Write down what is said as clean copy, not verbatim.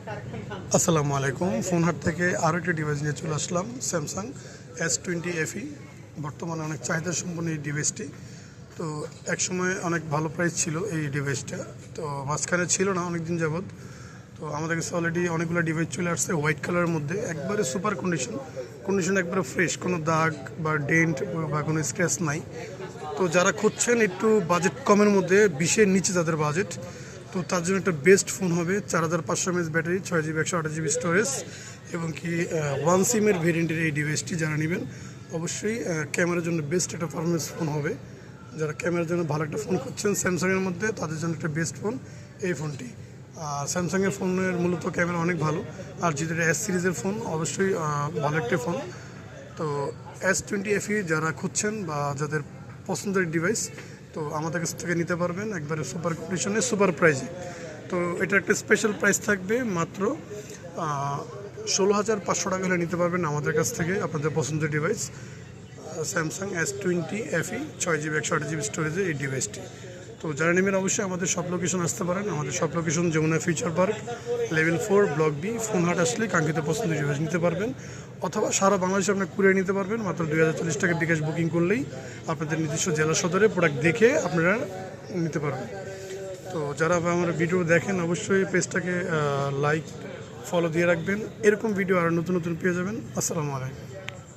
আসসালামু আলাইকুম। ফোন হাট থেকে আরও একটি ডিভাইস নিয়ে চলে আসলাম, স্যামসাং S20 FE। বর্তমানে অনেক চাহিদা সম্পন্ন এই ডিভাইসটি। তো একসময় অনেক ভালো প্রাইস ছিল এই ডিভাইসটা, তো মাঝখানে ছিল না অনেক দিন যাবৎ। তো আমাদের কাছে অলরেডি অনেকগুলো ডিভাইস চলে আসছে হোয়াইট কালারের মধ্যে, একবারে সুপার কন্ডিশন একবারে ফ্রেশ, কোনো দাগ বা ডেন্ট বা কোনো স্ক্র্যাচ নাই। তো যারা খুঁজছেন একটু বাজেট কমের মধ্যে, 20-এর নিচে যাদের বাজেট, তো তার জন্য একটা বেস্ট ফোন হবে। 4500 mAh battery, 6GB 128GB storage এবং কি 1 সিমের ভেরিয়েন্টের এই ডিভাইসটি যারা নেবেন অবশ্যই ক্যামেরার জন্য বেস্ট একটা পারফরমেন্স ফোন হবে। যারা ক্যামেরার জন্য ভালো একটা ফোন খুঁজছেন স্যামসাংয়ের মধ্যে, তাদের জন্য একটা বেস্ট ফোন এই ফোনটি। আর স্যামসাংয়ের ফোনের মূলত ক্যামেরা অনেক ভালো, আর যেটা S সিরিজের ফোন অবশ্যই ভালো একটা ফোন। তো S20 FE যারা খুঁজছেন বা যাদের পছন্দের ডিভাইস, তো আমাদের কাছ থেকে নিতে পারবেন একবারে সুপার কন্ডিশনে, সুপার প্রাইজে। তো এটা একটা স্পেশাল প্রাইস থাকবে, মাত্র 16,500 টাকা হলে নিতে পারবেন আমাদের কাছ থেকে আপনাদের পছন্দের device Samsung S20 FE 6GB 128GB স্টোরেজের এই ডিভাইসটি। তো যারা নেবেন অবশ্যই আমাদের সব লোকেশন আসতে পারেন। আমাদের সব location Jamuna future park, level 4, block B. Phone হাট আসলে কাঙ্ক্ষিত পছন্দের ডিভাইস নিতে পারবেন, অথবা সারা বাংলাদেশে আপনার কুরিয়ার নিতে পারবেন। মাত্র 2040 টাকা বিকাশ বুকিং করলেই আপনাদের নির্দিষ্ট জেলা সদরে প্রোডাক্ট দেখে আপনারা নিতে পারবেন। তো যারা আমার ভিডিও দেখেন অবশ্যই পেজটাকে লাইক ফলো দিয়ে রাখবেন। এরকম ভিডিও আরও নতুন নতুন পেয়ে যাবেন। আসসালামু আলাইকুম।